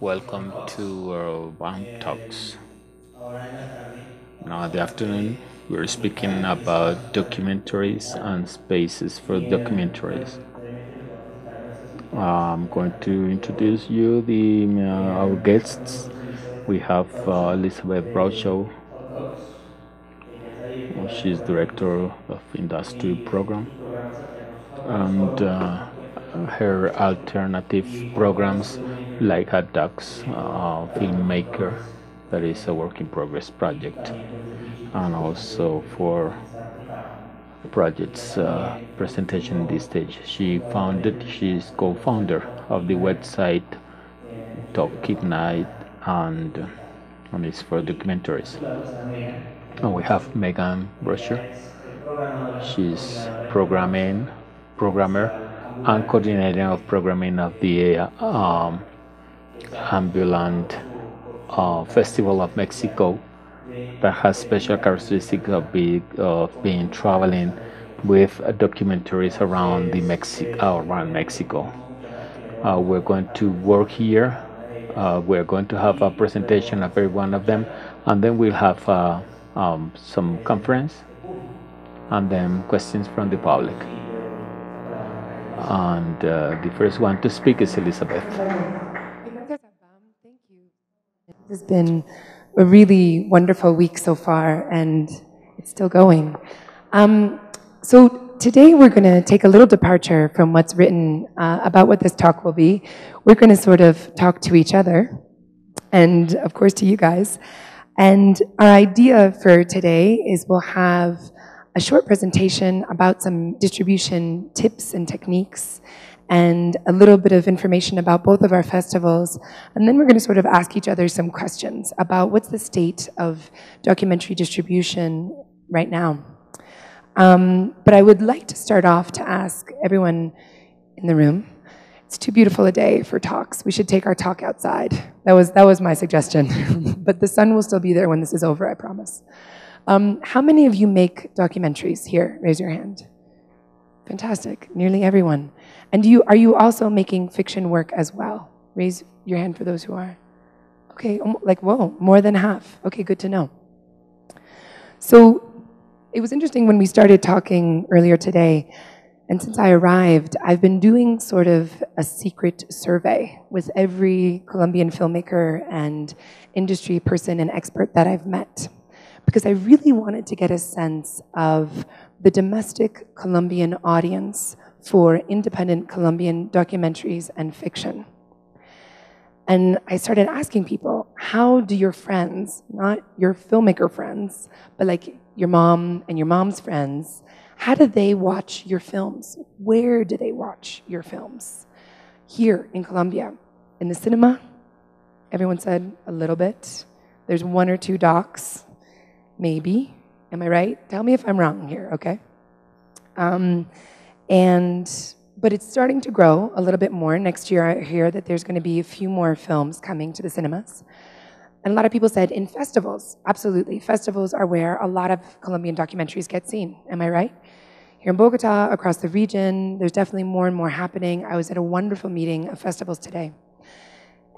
Welcome to our WAM Talks. Now, in the afternoon, we're speaking about documentaries and spaces for documentaries. I'm going to introduce you our guests. We have Elizabeth Radshaw. She's director of industry program, and her alternative programs like Hot Docs, filmmaker, that is a work in progress project, and also for projects presentation this stage. She's co-founder of the website Talk Keep Night, and it's for documentaries. And we have Meghan Brusher. She's programmer, and coordinator of programming of the ambulant Festival of Mexico, that has special characteristics of being traveling with documentaries around around Mexico. We're going to work here. We're going to have a presentation of every one of them, and then we'll have some conference, and then questions from the public. And the first one to speak is Elizabeth. Thank you. It has been a really wonderful week so far, and it's still going. So today we're going to take a little departure from what's written about what this talk will be. We're going to sort of talk to each other, and of course to you guys. And our idea for today is we'll have a short presentation about some distribution tips and techniques, and a little bit of information about both of our festivals. And then we're going to sort of ask each other some questions about what's the state of documentary distribution right now. But I would like to start off to ask everyone in the room, it's too beautiful a day for talks. We should take our talk outside. That was my suggestion. But the sun will still be there when this is over, I promise. How many of you make documentaries here? Raise your hand. Fantastic, nearly everyone. And are you also making fiction work as well? Raise your hand for those who are. Okay, like, whoa, more than half. Okay, good to know. So it was interesting when we started talking earlier today, and since I arrived, I've been doing sort of a secret survey with every Colombian filmmaker and industry person and expert that I've met, because I really wanted to get a sense of the domestic Colombian audience for independent Colombian documentaries and fiction. And I started asking people, how do your friends, not your filmmaker friends, but like your mom and your mom's friends, how do they watch your films? Where do they watch your films? Here in Colombia, in the cinema? Everyone said a little bit. There's one or two docs, maybe. Am I right? Tell me if I'm wrong here, okay? But it's starting to grow a little bit more. Next year, I hear that there's going to be a few more films coming to the cinemas. And a lot of people said, in festivals, absolutely. Festivals are where a lot of Colombian documentaries get seen. Am I right? Here in Bogota, across the region, there's definitely more and more happening. I was at a wonderful meeting of festivals today.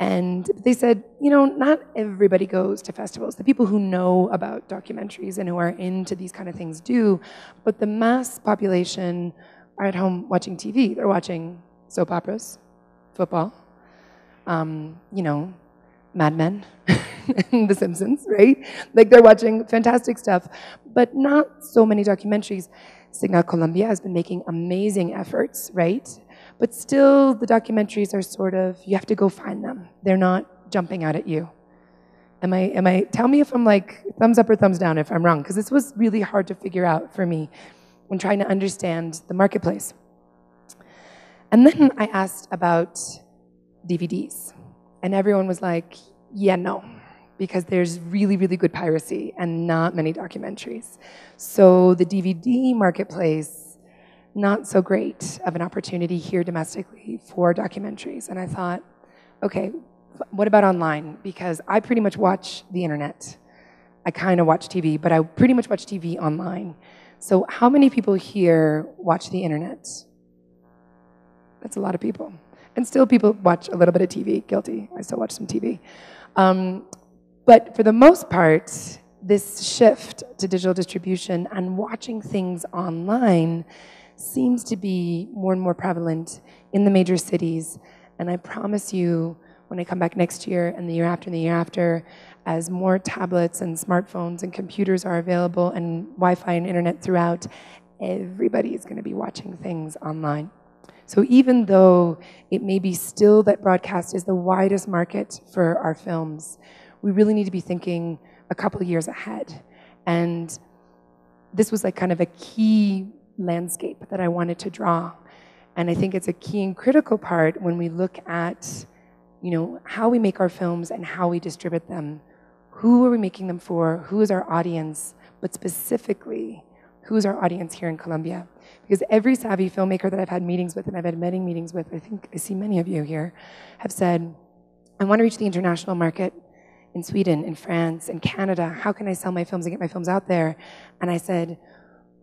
And they said, you know, not everybody goes to festivals. The people who know about documentaries and who are into these kind of things do, but the mass population are at home watching TV. They're watching soap operas, football, you know, Mad Men, and The Simpsons, right? Like they're watching fantastic stuff, but not so many documentaries. Signal Colombia has been making amazing efforts, right? But still, the documentaries are sort of, you have to go find them. They're not jumping out at you. Tell me if I'm like, thumbs up or thumbs down if I'm wrong, because this was really hard to figure out for me when trying to understand the marketplace. And then I asked about DVDs, and everyone was like, yeah, no, because there's really, really good piracy and not many documentaries. So the DVD marketplace, not so great of an opportunity here domestically for documentaries. And I thought, okay, what about online? Because I pretty much watch the internet. I kind of watch TV, but I pretty much watch TV online. So how many people here watch the internet? That's a lot of people. And still people watch a little bit of TV, guilty. I still watch some TV. But for the most part, this shift to digital distribution and watching things online seems to be more and more prevalent in the major cities. And I promise you, when I come back next year and the year after and the year after, as more tablets and smartphones and computers are available and Wi-Fi and internet throughout, everybody is going to be watching things online. So even though it may be still that broadcast is the widest market for our films, we really need to be thinking a couple of years ahead. And this was like kind of a key landscape that I wanted to draw. And I think it's a key and critical part when we look at, you know, how we make our films and how we distribute them. Who are we making them for? Who is our audience? But specifically, who's our audience here in Colombia? Because every savvy filmmaker that I've had meetings with, and I've had many meetings with, I think I see many of you here, have said, I want to reach the international market in Sweden, in France, in Canada. How can I sell my films and get my films out there? And I said,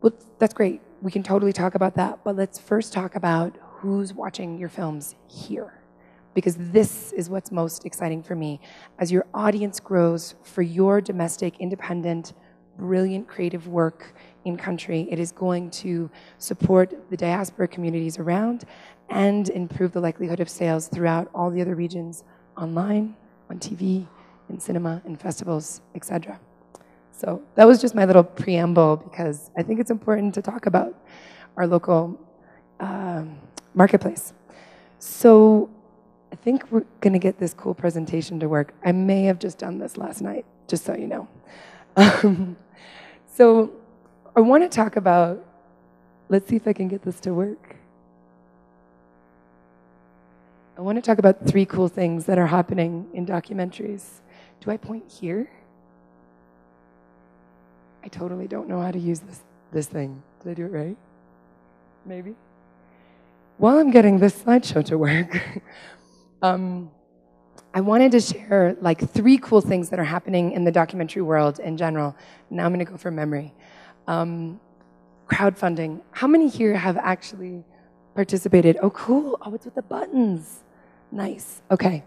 well, that's great. We can totally talk about that. But let's first talk about who's watching your films here. Because this is what's most exciting for me. As your audience grows for your domestic, independent, brilliant creative work in country, it is going to support the diaspora communities around and improve the likelihood of sales throughout all the other regions, online, on TV, in cinema, in festivals, etc. So that was just my little preamble, because I think it's important to talk about our local marketplace. So I think we're going to get this cool presentation to work. I may have just done this last night, just so you know. So I want to talk about, let's see if I can get this to work. I want to talk about 3 cool things that are happening in documentaries. Do I point here? I totally don't know how to use this thing. Did I do it right? Maybe? While I'm getting this slideshow to work, I wanted to share like 3 cool things that are happening in the documentary world in general. Now I'm going to go from memory. Crowdfunding. How many here have actually participated? Oh, cool. Oh, it's with the buttons. Nice. Okay.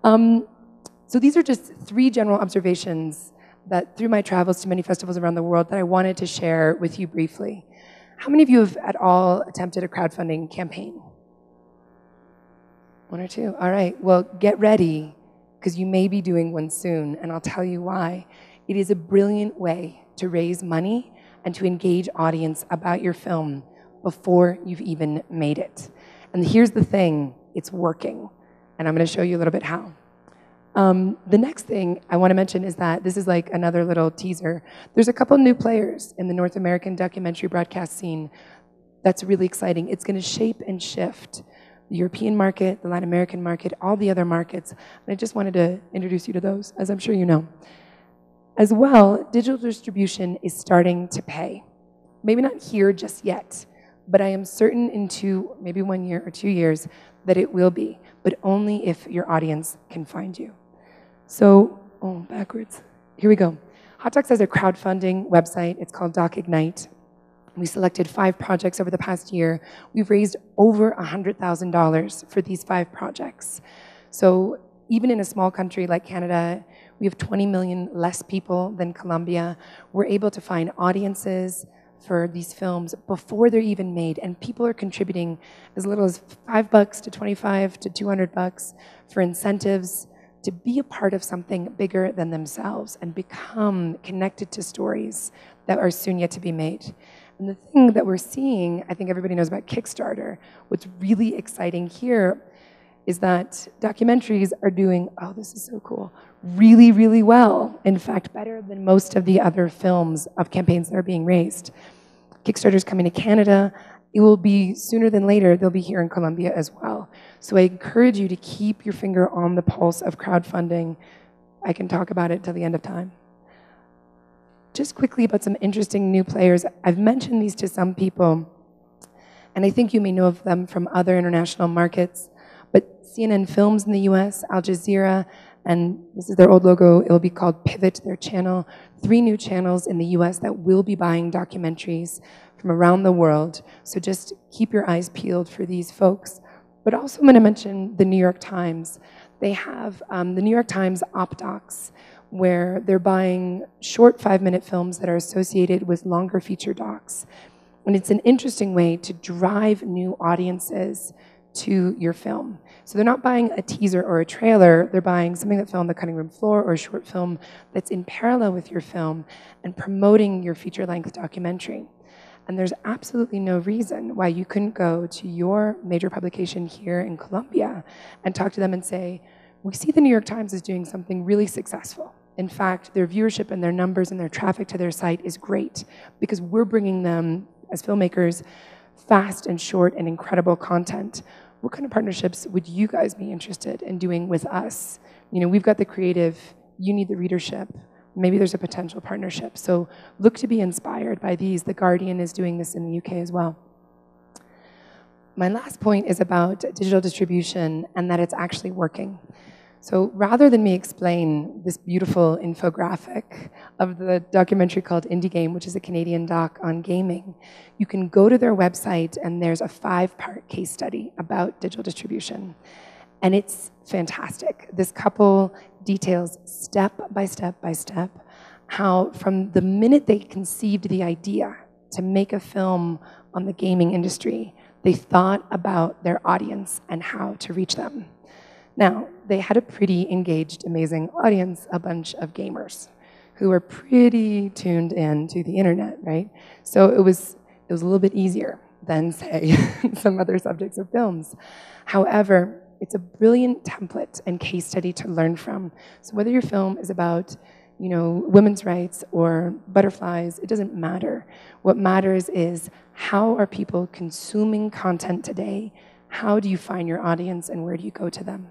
So these are just 3 general observations that through my travels to many festivals around the world that I wanted to share with you briefly. How many of you have at all attempted a crowdfunding campaign? 1 or 2. All right. Well, get ready, because you may be doing one soon, and I'll tell you why. It is a brilliant way to raise money and to engage audience about your film before you've even made it. And here's the thing, it's working. And I'm going to show you a little bit how. The next thing I want to mention is that this is like another little teaser. There's a couple new players in the North American documentary broadcast scene that's really exciting. It's going to shape and shift the European market, the Latin American market, all the other markets. And I just wanted to introduce you to those, as I'm sure you know. As well, digital distribution is starting to pay. Maybe not here just yet, but I am certain in maybe 1 year or 2 years, that it will be, but only if your audience can find you. So, backwards. Here we go. Hot Docs has a crowdfunding website. It's called Doc Ignite. We selected 5 projects over the past year. We've raised over $100,000 for these 5 projects. So even in a small country like Canada, we have 20 million less people than Colombia. We're able to find audiences for these films before they're even made, and people are contributing as little as $5 to $25 to $200 for incentives to be a part of something bigger than themselves and become connected to stories that are soon yet to be made. And the thing that we're seeing, I think everybody knows about Kickstarter. What's really exciting here is that documentaries are doing, oh, this is so cool, really, really well. In fact, better than most of the other films of campaigns that are being raised. Kickstarter's coming to Canada. It will be sooner than later, they'll be here in Colombia as well. So I encourage you to keep your finger on the pulse of crowdfunding. I can talk about it till the end of time. Just quickly about some interesting new players. I've mentioned these to some people, and I think you may know of them from other international markets, but CNN Films in the US, Al Jazeera, and this is their old logo, it'll be called Pivot, their channel. 3 new channels in the US that will be buying documentaries from around the world. So just keep your eyes peeled for these folks. But also I'm gonna mention the New York Times. They have the New York Times OpDocs, where they're buying short 5-minute films that are associated with longer feature docs. And it's an interesting way to drive new audiences to your film. So they're not buying a teaser or a trailer, they're buying something that fell on the cutting room floor or a short film that's in parallel with your film and promoting your feature-length documentary. And there's absolutely no reason why you couldn't go to your major publication here in Columbia and talk to them and say, we see the New York Times is doing something really successful. In fact, their viewership and their numbers and their traffic to their site is great because we're bringing them, as filmmakers, fast and short and incredible content. What kind of partnerships would you guys be interested in doing with us? You know, we've got the creative, you need the readership. Maybe there's a potential partnership. So look to be inspired by these. The Guardian is doing this in the UK as well. My last point is about digital distribution and that it's actually working. So rather than me explain this beautiful infographic of the documentary called Indie Game, which is a Canadian doc on gaming, you can go to their website and there's a 5-part case study about digital distribution. And it's fantastic. This couple details step by step by step how from the minute they conceived the idea to make a film on the gaming industry, they thought about their audience and how to reach them. Now, they had a pretty engaged, amazing audience, a bunch of gamers who were pretty tuned in to the internet, right? So it was a little bit easier than, say, some other subjects of films. However, it's a brilliant template and case study to learn from. So whether your film is about, you know, women's rights or butterflies, it doesn't matter. What matters is how are people consuming content today? How do you find your audience and where do you go to them?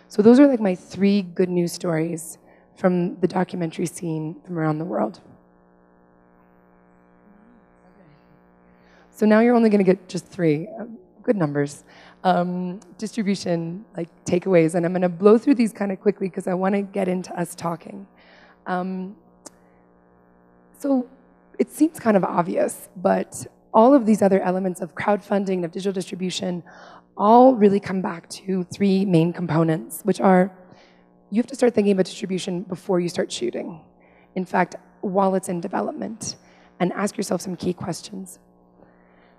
So those are like my 3 good news stories from the documentary scene from around the world. So now you're only going to get just 3. Good numbers. Distribution, like takeaways, and I'm going to blow through these kind of quickly because I want to get into us talking. So it seems kind of obvious, but all of these other elements of crowdfunding, of digital distribution, all really come back to 3 main components, which are you have to start thinking about distribution before you start shooting. In fact, while it's in development, and ask yourself some key questions.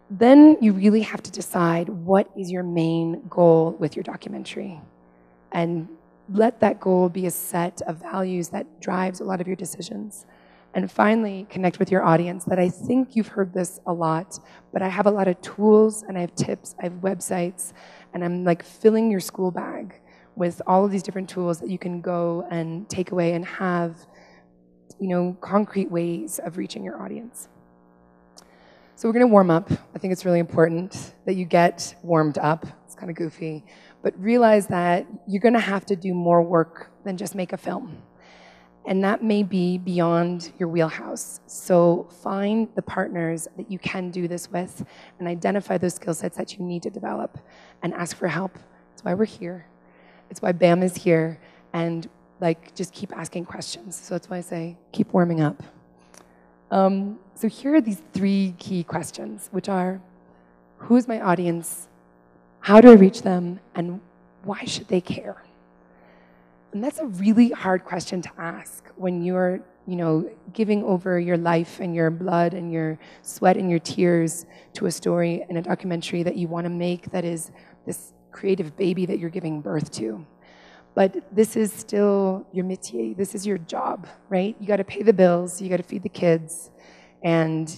Then you really have to decide what is your main goal with your documentary. And let that goal be a set of values that drives a lot of your decisions. And finally, connect with your audience. That I think you've heard this a lot, but I have a lot of tools and I have tips, I have websites, and I'm like filling your school bag with all of these different tools that you can go and take away and have, you know, concrete ways of reaching your audience. So we're gonna warm up. I think it's really important that you get warmed up. It's kind of goofy, but realize that you're gonna have to do more work than just make a film. And that may be beyond your wheelhouse. So find the partners that you can do this with and identify those skill sets that you need to develop and ask for help. That's why we're here. It's why BAM is here. And like, just keep asking questions. So that's why I say, keep warming up. So here are these 3 key questions, which are, who is my audience? How do I reach them? And why should they care? And that's a really hard question to ask when you're, you know, giving over your life and your blood and your sweat and your tears to a story and a documentary that you want to make that is this creative baby that you're giving birth to. But this is still your métier. This is your job, right? You got to pay the bills. You got to feed the kids. And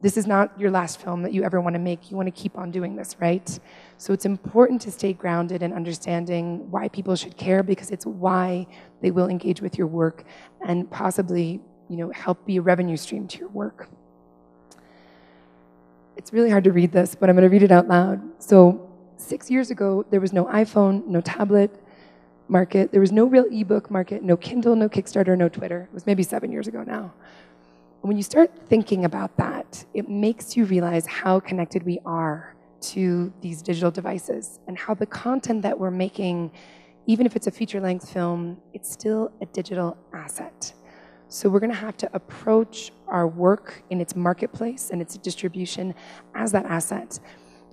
this is not your last film that you ever want to make. You want to keep on doing this, right? So it's important to stay grounded in understanding why people should care, because it's why they will engage with your work and possibly, you know, help be a revenue stream to your work. It's really hard to read this, but I'm going to read it out loud. So 6 years ago, there was no iPhone, no tablet, market. There was no real ebook market, no Kindle, no Kickstarter, no Twitter. It was maybe 7 years ago now. When you start thinking about that, it makes you realize how connected we are to these digital devices and how the content that we're making, even if it's a feature-length film, it's still a digital asset. So we're going to have to approach our work in its marketplace and its distribution as that asset.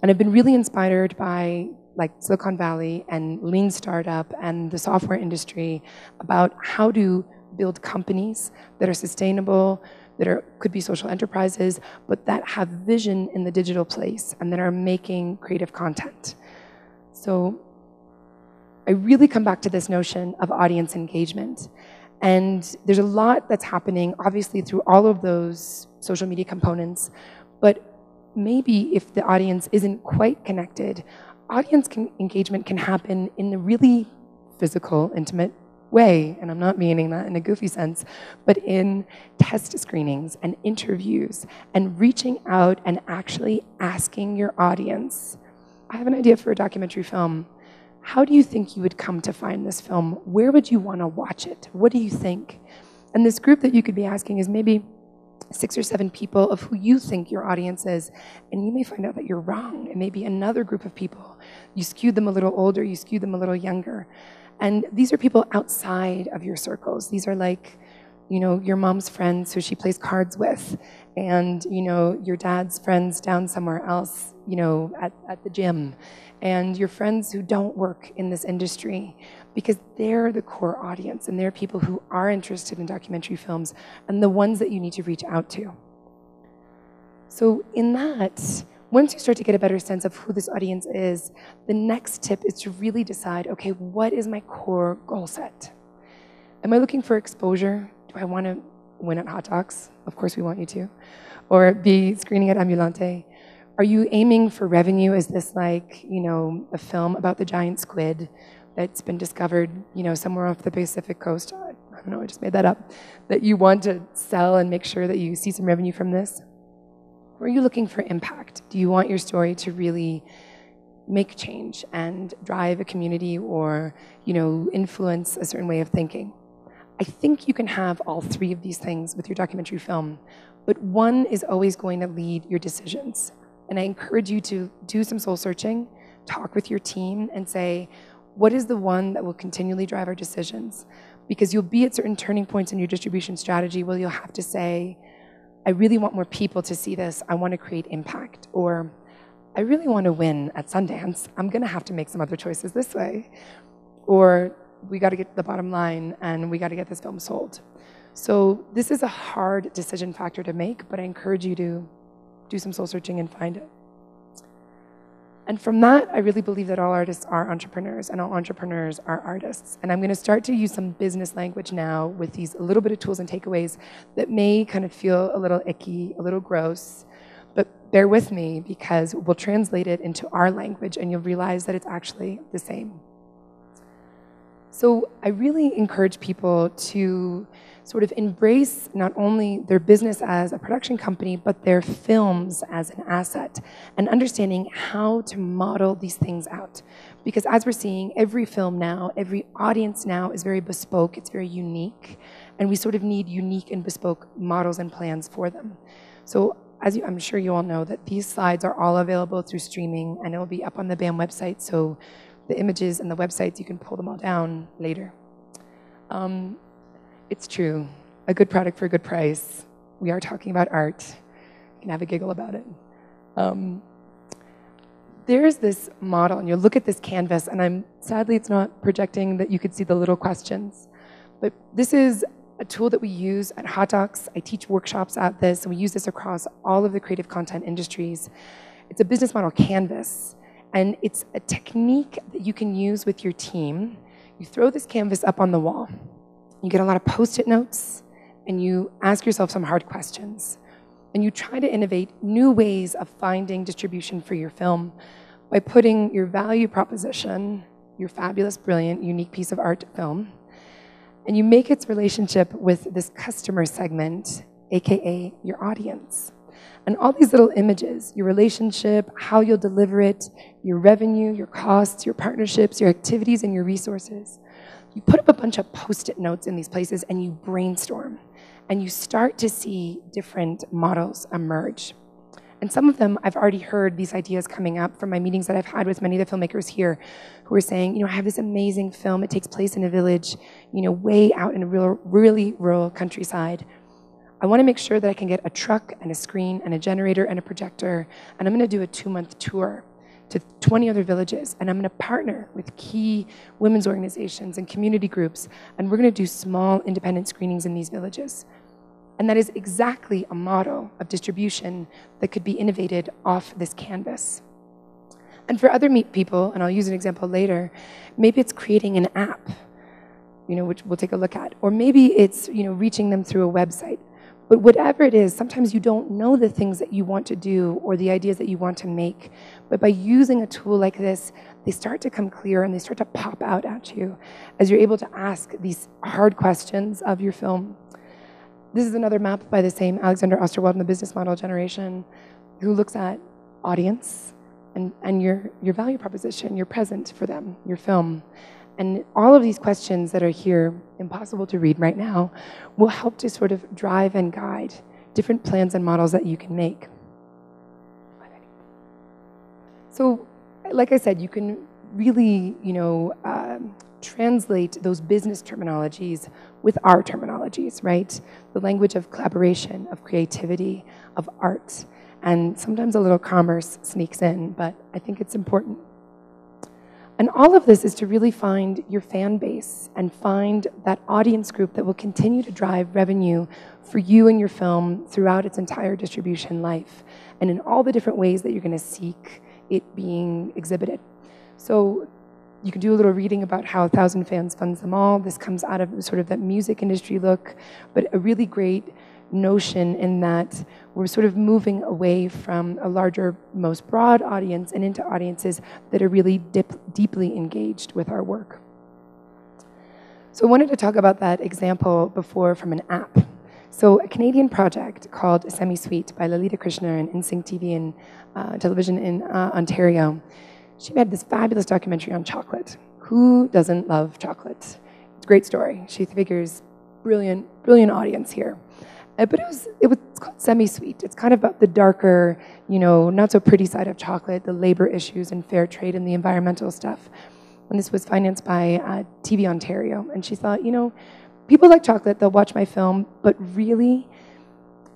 And I've been really inspired by like Silicon Valley and lean startup and the software industry about how to build companies that are sustainable, that could be social enterprises, but that have vision in the digital place and that are making creative content. So I really come back to this notion of audience engagement. And there's a lot that's happening, obviously, through all of those social media components. But maybe if the audience isn't quite connected, engagement can happen in a really physical, intimate way. And I'm not meaning that in a goofy sense, but in test screenings and interviews and reaching out and actually asking your audience, I have an idea for a documentary film. How do you think you would come to find this film? Where would you want to watch it? What do you think? And this group that you could be asking is maybe 6 or 7 people of who you think your audience is, and you may find out that you're wrong. It may be another group of people. You skewed them a little older, you skewed them a little younger. And these are people outside of your circles. These are like, you know, your mom's friends who she plays cards with, and, you know, your dad's friends down somewhere else, you know, at the gym, and your friends who don't work in this industry, because they're the core audience, and they're people who are interested in documentary films, and the ones that you need to reach out to. So in that, once you start to get a better sense of who this audience is, the next tip is to really decide, okay, what is my core goal set? Am I looking for exposure? Do I want to win at Hot Docs? Of course we want you to. Or be screening at Ambulante? Are you aiming for revenue? Is this like, you know, a film about the giant squid that's been discovered, you know, somewhere off the Pacific coast? I don't know, I just made that up. That you want to sell and make sure that you see some revenue from this? Or are you looking for impact? Do you want your story to really make change and drive a community or, you know, influence a certain way of thinking? I think you can have all 3 of these things with your documentary film, but one is always going to lead your decisions. And I encourage you to do some soul searching, talk with your team, and say, what is the one that will continually drive our decisions? Because you'll be at certain turning points in your distribution strategy where you'll have to say, I really want more people to see this. I want to create impact. Or I really want to win at Sundance. I'm going to have to make some other choices this way. Or we got to get to the bottom line and we got to get this film sold. So this is a hard decision factor to make, but I encourage you to do some soul searching and find it. And from that, I really believe that all artists are entrepreneurs and all entrepreneurs are artists. And I'm going to start to use some business language now with these a little bit of tools and takeaways that may kind of feel a little icky, a little gross, but bear with me because we'll translate it into our language and you'll realize that it's actually the same. So I really encourage people to sort of embrace not only their business as a production company, but their films as an asset, and understanding how to model these things out. Because as we're seeing, every film now, every audience now is very bespoke, it's very unique, and we sort of need unique and bespoke models and plans for them. So I'm sure you all know that these slides are all available through streaming, and it will be up on the BAM website, so the images and the websites, you can pull them all down later. It's true. A good product for a good price. We are talking about art. You can have a giggle about it. There's this model, and you look at this canvas, and sadly it's not projecting that you could see the little questions. But this is a tool that we use at Hot Docs. I teach workshops at this, and we use this across all of the creative content industries. It's a business model canvas, and it's a technique that you can use with your team. You throw this canvas up on the wall. You get a lot of Post-it notes, and you ask yourself some hard questions. And you try to innovate new ways of finding distribution for your film by putting your value proposition, your fabulous, brilliant, unique piece of art film, and you make its relationship with this customer segment, AKA your audience. And all these little images, your relationship, how you'll deliver it, your revenue, your costs, your partnerships, your activities, and your resources. you put up a bunch of Post-it notes in these places and you brainstorm. And you start to see different models emerge. And some of them, I've already heard these ideas coming up from my meetings that I've had with many of the filmmakers here who are saying, I have this amazing film. It takes place in a village, way out in a really rural countryside. I want to make sure that I can get a truck and a screen and a generator and a projector, and I'm going to do a 2-month tour to 20 other villages, and I'm going to partner with key women's organizations and community groups, and we're going to do small independent screenings in these villages. And that is exactly a model of distribution that could be innovated off this canvas. And for other people, and I'll use an example later, maybe it's creating an app, which we'll take a look at. Or maybe it's, reaching them through a website. But whatever it is, sometimes you don't know the things that you want to do or the ideas that you want to make. But by using a tool like this, they start to come clear and they start to pop out at you as you're able to ask these hard questions of your film. This is another map by the same Alexander Osterwald in the Business Model Generation, who looks at audience and your value proposition, your present for them, your film. And all of these questions that are here, impossible to read right now, will help to sort of drive and guide different plans and models that you can make. So, like I said, you can really, translate those business terminologies with our terminologies, right? The language of collaboration, of creativity, of art, and sometimes a little commerce sneaks in, but I think it's important. And all of this is to really find your fan base and find that audience group that will continue to drive revenue for you and your film throughout its entire distribution life, and in all the different ways that you're going to seek it being exhibited. So you can do a little reading about how 1,000 Fans funds them all. This comes out of sort of that music industry look, but a really great notion in that we're sort of moving away from a larger, most broad audience and into audiences that are really deeply engaged with our work. So I wanted to talk about that example before from an app. So a Canadian project called Semi-Sweet by Lalita Krishna and InSync TV and television in Ontario. She made this fabulous documentary on chocolate. Who doesn't love chocolate? It's a great story. She figures brilliant audience here. But it was called Semi-Sweet. It's kind of about the darker, not so pretty side of chocolate, the labor issues and fair trade and the environmental stuff. And this was financed by TV Ontario. And she thought, people like chocolate, they'll watch my film, but really,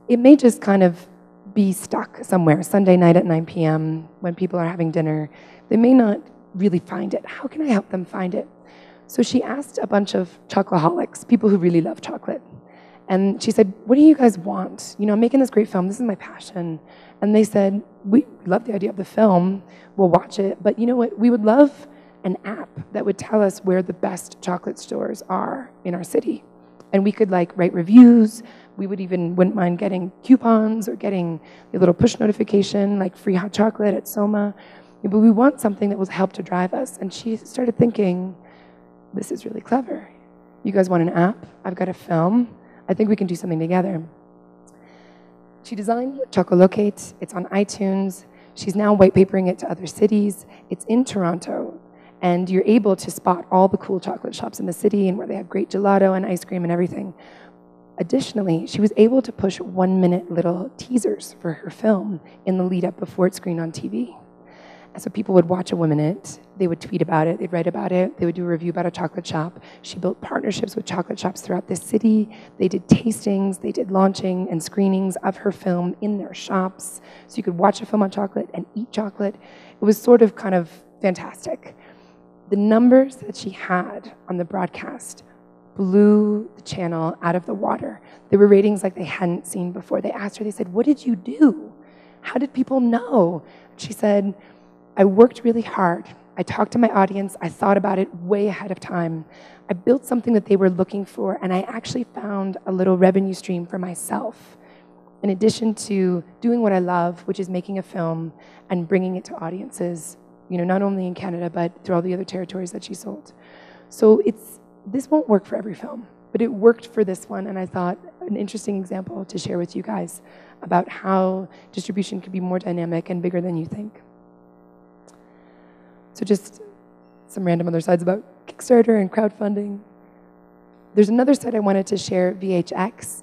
it may just kind of be stuck somewhere, Sunday night at 9 p.m. when people are having dinner. They may not really find it. How can I help them find it? So she asked a bunch of chocoholics, people who really love chocolate. And she said, what do you guys want? I'm making this great film. This is my passion. And they said, we love the idea of the film. We'll watch it. But you know what? We would love an app that would tell us where the best chocolate stores are in our city. And we could write reviews. We wouldn't mind getting coupons or getting a little push notification, like free hot chocolate at Soma. But we want something that will help to drive us. And she started thinking, this is really clever. You guys want an app? I've got a film. I think we can do something together. She designed Chocolocate. It's on iTunes. She's now white papering it to other cities. It's in Toronto. And you're able to spot all the cool chocolate shops in the city and where they have great gelato and ice cream and everything. Additionally, she was able to push 1-minute little teasers for her film in the lead up before it screened on TV. And so people would watch a 1 minute, they would tweet about it, they'd write about it, they would do a review about a chocolate shop. She built partnerships with chocolate shops throughout the city. They did tastings, they did launching and screenings of her film in their shops. So you could watch a film on chocolate and eat chocolate. It was sort of kind of fantastic. The numbers that she had on the broadcast blew the channel out of the water. There were ratings like they hadn't seen before. They asked her, they said, what did you do? How did people know? She said, I worked really hard. I talked to my audience. I thought about it way ahead of time. I built something that they were looking for, and I actually found a little revenue stream for myself, in addition to doing what I love, which is making a film and bringing it to audiences, not only in Canada, but through all the other territories that she sold. So this won't work for every film, but it worked for this one, and I thought an interesting example to share with you guys about how distribution could be more dynamic and bigger than you think. So just some random other sides about Kickstarter and crowdfunding. There's another site I wanted to share, VHX.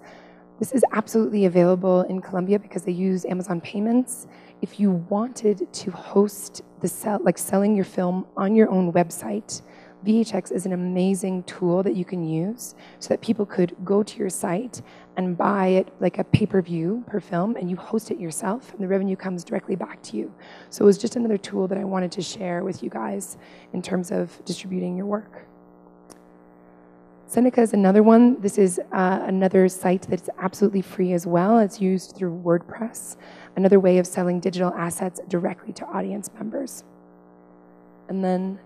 This is absolutely available in Colombia because they use Amazon Payments. If you wanted to host selling your film on your own website, VHX is an amazing tool that you can use so that people could go to your site and buy it like a pay-per-view per film, and you host it yourself, and the revenue comes directly back to you. So it was just another tool that I wanted to share with you guys in terms of distributing your work. Seneca is another one. This is another site that's absolutely free as well. It's used through WordPress, another way of selling digital assets directly to audience members. And then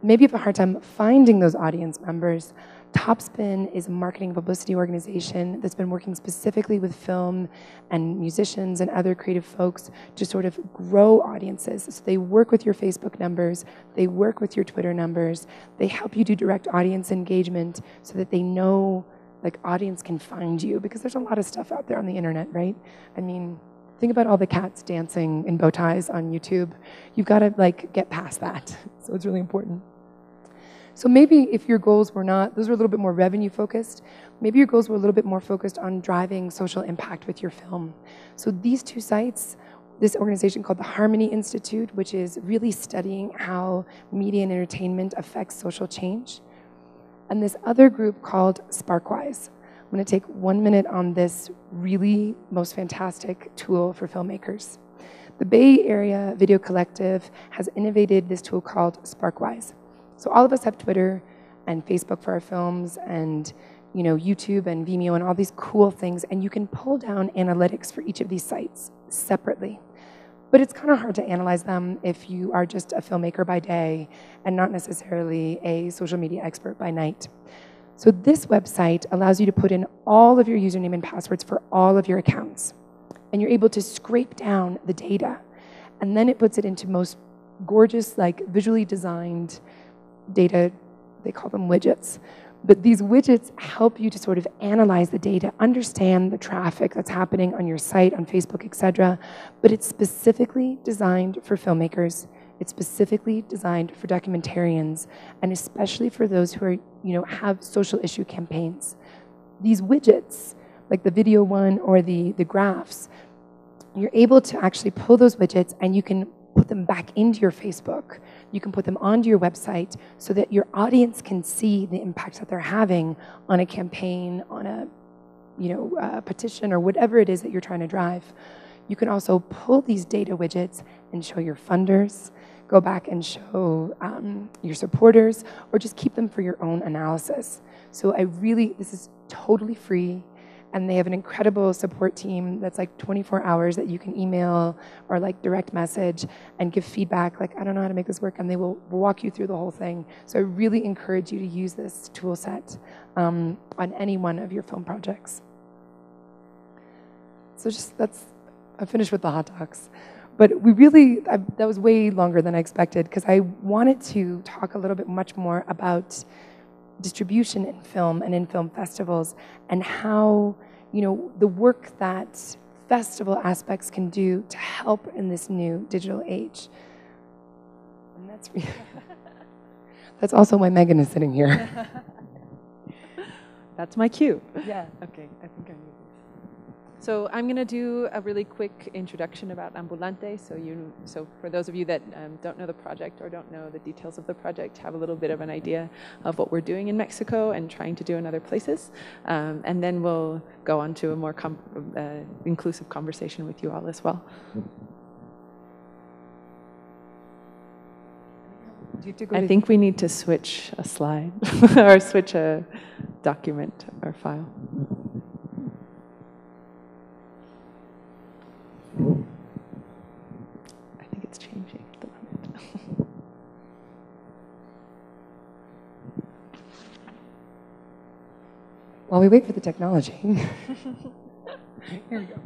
maybe you have a hard time finding those audience members. Topspin is a marketing publicity organization that's been working specifically with film and musicians and other creative folks to sort of grow audiences. So they work with your Facebook numbers, they work with your Twitter numbers, they help you do direct audience engagement so that they know, like, audience can find you, because there's a lot of stuff out there on the internet, right? I mean, think about all the cats dancing in bow ties on YouTube. You've got to, like, get past that. So it's really important. So maybe if your goals were not, those were a little bit more revenue focused, maybe your goals were a little bit more focused on driving social impact with your film. So these two sites, this organization called the Harmony Institute, which is really studying how media and entertainment affects social change, and this other group called Sparkwise. I'm going to take 1 minute on this really most fantastic tool for filmmakers. The Bay Area Video Collective has innovated this tool called Sparkwise. So all of us have Twitter and Facebook for our films, and YouTube and Vimeo and all these cool things, and you can pull down analytics for each of these sites separately. But it's kind of hard to analyze them if you are just a filmmaker by day and not necessarily a social media expert by night. So this website allows you to put in all of your username and passwords for all of your accounts, and you're able to scrape down the data, and then it puts it into most gorgeous, like, visually designed data. They call them widgets. But these widgets help you to sort of analyze the data, understand the traffic that's happening on your site, on Facebook, etc. But it's specifically designed for filmmakers. It's specifically designed for documentarians, and especially for those who are, have social issue campaigns. These widgets, like the video one or the graphs, you're able to actually pull those widgets and you can put them back into your Facebook. You can put them onto your website so that your audience can see the impact that they're having on a campaign, on a petition, or whatever it is that you're trying to drive. You can also pull these data widgets and show your funders, go back and show your supporters, or just keep them for your own analysis. So this is totally free. And they have an incredible support team that's like 24 hours that you can email or like direct message and give feedback, like, I don't know how to make this work, and they will walk you through the whole thing. So I really encourage you to use this tool set on any one of your film projects. So I finished with the hot docs. But that was way longer than I expected, because I wanted to talk a little bit much more about distribution in film and in film festivals, and how the work that festival aspects can do to help in this new digital age. And that's also why Meghan is sitting here. That's my cue. Yeah. Okay, I think I need this. So I'm going to do a really quick introduction about Ambulante. So for those of you that don't know the project or don't know the details of the project, have a little bit of an idea of what we're doing in Mexico and trying to do in other places. And then we'll go on to a more inclusive conversation with you all as well. I think we need to switch a slide or switch a document or file. I think it's changing at the moment. While we wait for the technology. Here we go.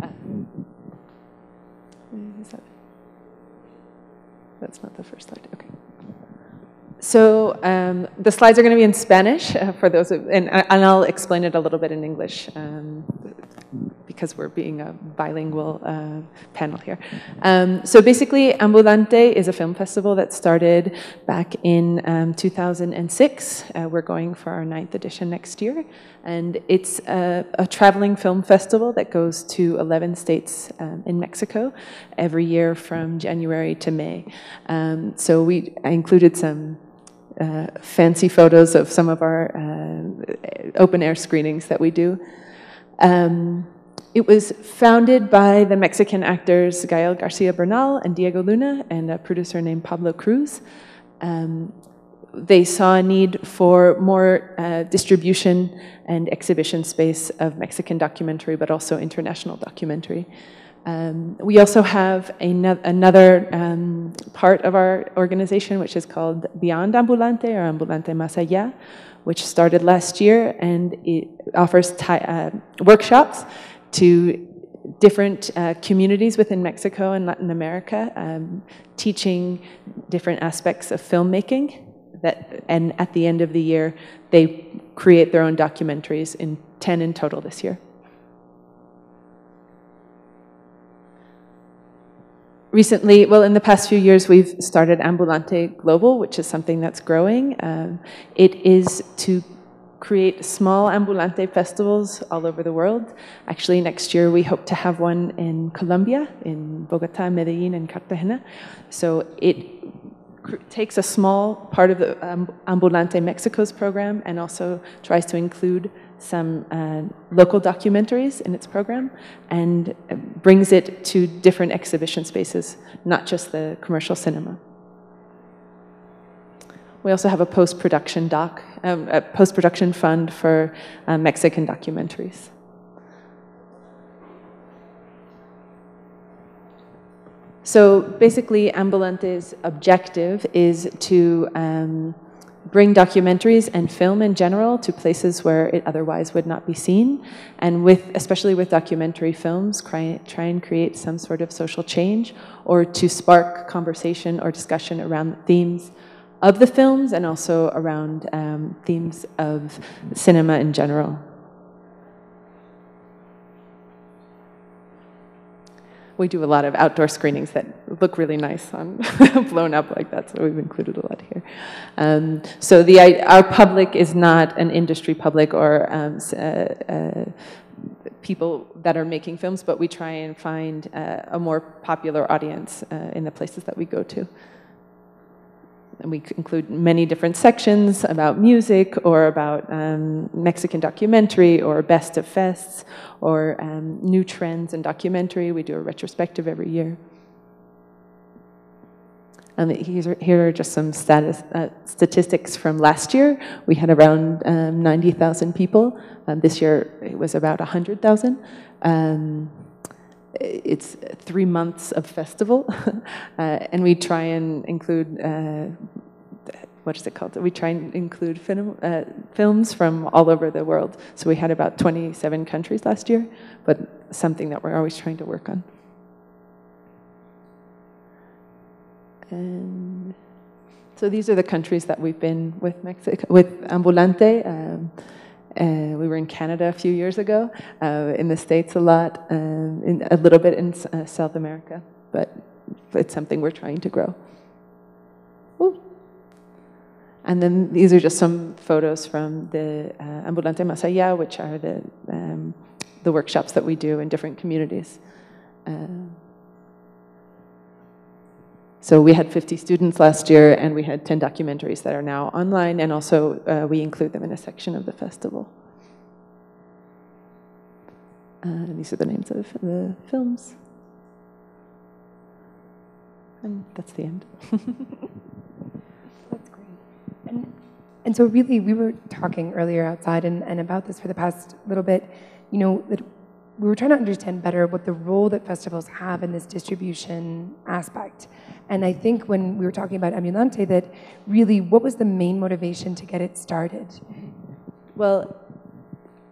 That's not the first slide. Okay. So the slides are going to be in Spanish for those and I'll explain it a little bit in English because we're being a bilingual panel here. So basically, Ambulante is a film festival that started back in 2006. We're going for our 9th edition next year. And it's a traveling film festival that goes to 11 states in Mexico every year from January to May. So I included some fancy photos of some of our open-air screenings that we do. It was founded by the Mexican actors Gael Garcia Bernal and Diego Luna and a producer named Pablo Cruz. They saw a need for more distribution and exhibition space of Mexican documentary, but also international documentary. We also have another part of our organization, which is called Beyond Ambulante, or Ambulante Más Allá, which started last year, and it offers workshops to different communities within Mexico and Latin America, teaching different aspects of filmmaking. And at the end of the year, they create their own documentaries, 10 in total this year. Recently, well, in the past few years, we've started Ambulante Global, which is something that's growing. It is to create small Ambulante festivals all over the world. Actually, next year, we hope to have one in Colombia, in Bogota, Medellin, and Cartagena. So it takes a small part of the Ambulante Mexico's program and also tries to include some local documentaries in its program and brings it to different exhibition spaces, not just the commercial cinema. We also have a post-production fund for Mexican documentaries. So basically, Ambulante's objective is to bring documentaries and film in general to places where it otherwise would not be seen, and especially with documentary films, try and create some sort of social change, or to spark conversation or discussion around themes of the films and also around themes of cinema in general. We do a lot of outdoor screenings that look really nice on blown up like that, so we've included a lot here. So our public is not an industry public or people that are making films, but we try and find a more popular audience in the places that we go to. And we include many different sections about music or about Mexican documentary or best of fests or new trends in documentary. We do a retrospective every year. And here are just some statistics from last year. We had around 90,000 people. This year it was about 100,000. It's 3 months of festival, and we try and include, what is it called? We try and include films from all over the world. So we had about 27 countries last year, but something that we're always trying to work on. And so these are the countries that we've been with Ambulante. We were in Canada a few years ago, in the States a lot, a little bit in South America, but it's something we're trying to grow. Ooh. And then these are just some photos from the Ambulante Más Allá, which are the workshops that we do in different communities. So we had 50 students last year, and we had 10 documentaries that are now online, and also we include them in a section of the festival. These are the names of the films. And that's the end. That's great. And so really, we were talking earlier outside and about this for the past little bit, you know, that we were trying to understand better what the role that festivals have in this distribution aspect. And I think when we were talking about Ambulante, that really, what was the main motivation to get it started? Well,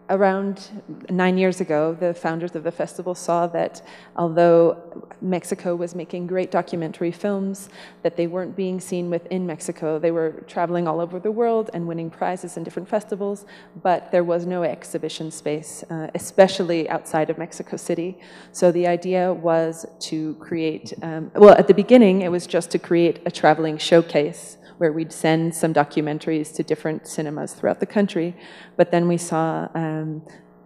around 9 years ago, the founders of the festival saw that although Mexico was making great documentary films, that they weren't being seen within Mexico. They were traveling all over the world and winning prizes in different festivals, but there was no exhibition space, especially outside of Mexico City. So the idea was to create, well, at the beginning, it was just to create a traveling showcase where we'd send some documentaries to different cinemas throughout the country. But then we saw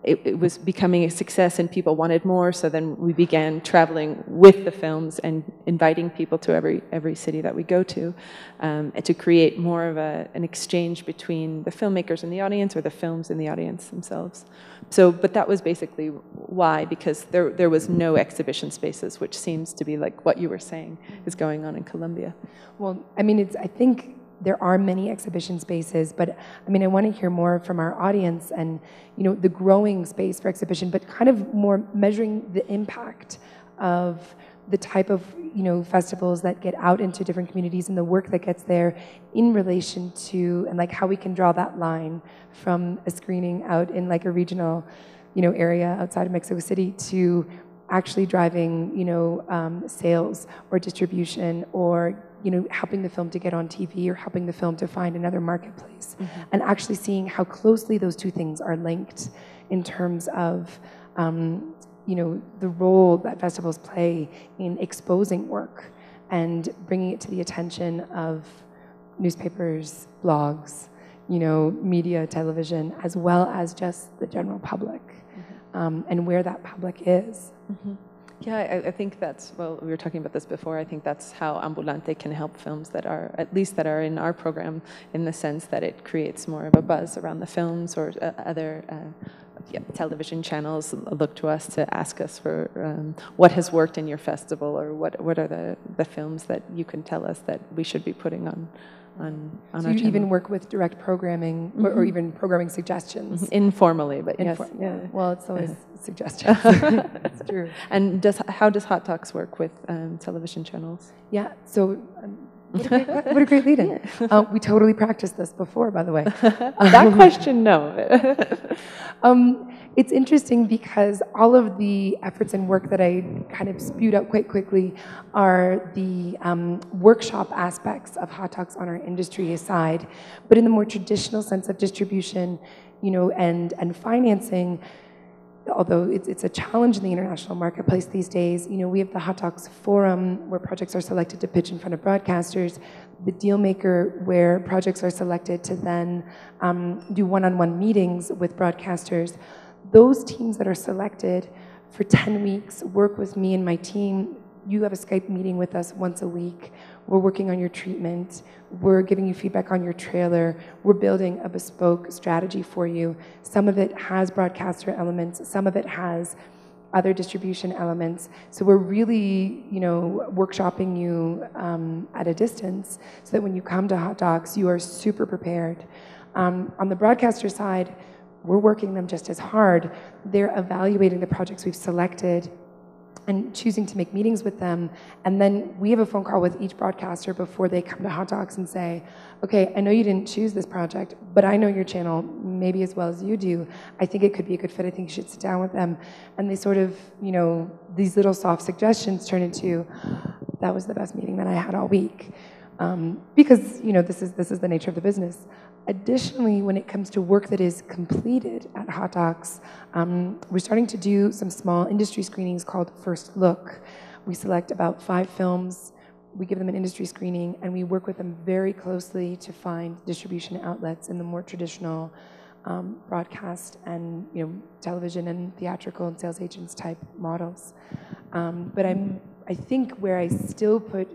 it was becoming a success and people wanted more, so then we began traveling with the films and inviting people to every city that we go to create more of an exchange between the filmmakers and the audience, or the films and the audience themselves. So, but that was basically why, because there was no exhibition spaces, which seems to be like what you were saying is going on in Colombia. Well, I mean, I think there are many exhibition spaces, but I mean, I want to hear more from our audience and, you know, the growing space for exhibition, but kind of more measuring the impact of the type of, you know, festivals that get out into different communities and the work that gets there in relation to, and like how we can draw that line from a screening out in like a regional, you know, area outside of Mexico City to actually driving, you know, sales or distribution, or, you know, helping the film to get on TV or helping the film to find another marketplace. And actually seeing how closely those two things are linked in terms of, you know, the role that festivals play in exposing work and bringing it to the attention of newspapers, blogs, you know, media, television, as well as just the general public, and where that public is. Yeah, I think that's, well, we were talking about this before, I think that's how Ambulante can help films that are, at least that are in our program, in the sense that it creates more of a buzz around the films, or other television channels look to us to ask us for what has worked in your festival, or what are the films that you can tell us that we should be putting on so our you channel. even work with direct programming, or even programming suggestions? Informally, but yes. Yeah. Well, it's always suggestions. It's true. And how does Hot Talks work with television channels? Yeah, so what a great lead-in. We totally practiced this before, by the way. That question, no. It's interesting because all of the efforts and work that I kind of spewed out quite quickly are the workshop aspects of Hot Talks on our industry aside, but in the more traditional sense of distribution, you know, and financing, although it's a challenge in the international marketplace these days. You know, we have the Hot Talks Forum, where projects are selected to pitch in front of broadcasters, the Dealmaker, where projects are selected to then do one-on-one meetings with broadcasters. Those teams that are selected for 10 weeks work with me and my team. You have a Skype meeting with us once a week. We're working on your treatment. We're giving you feedback on your trailer. We're building a bespoke strategy for you. Some of it has broadcaster elements. Some of it has other distribution elements. So we're really, you know, workshopping you at a distance so that when you come to Hot Talks, you are super prepared. On the broadcaster side, we're working them just as hard. They're evaluating the projects we've selected and choosing to make meetings with them. And then we have a phone call with each broadcaster before they come to Hot Talks and say, okay, I know you didn't choose this project, but I know your channel maybe as well as you do. I think it could be a good fit. I think you should sit down with them. And they sort of, you know, these little soft suggestions turn into, that was the best meeting that I had all week. Because, you know, this is the nature of the business. Additionally, when it comes to work that is completed at Hot Talks, we're starting to do some small industry screenings called First Look. We select about 5 films, we give them an industry screening, and we work with them very closely to find distribution outlets in the more traditional broadcast and, you know, television and theatrical and sales agents type models. But I think where I still put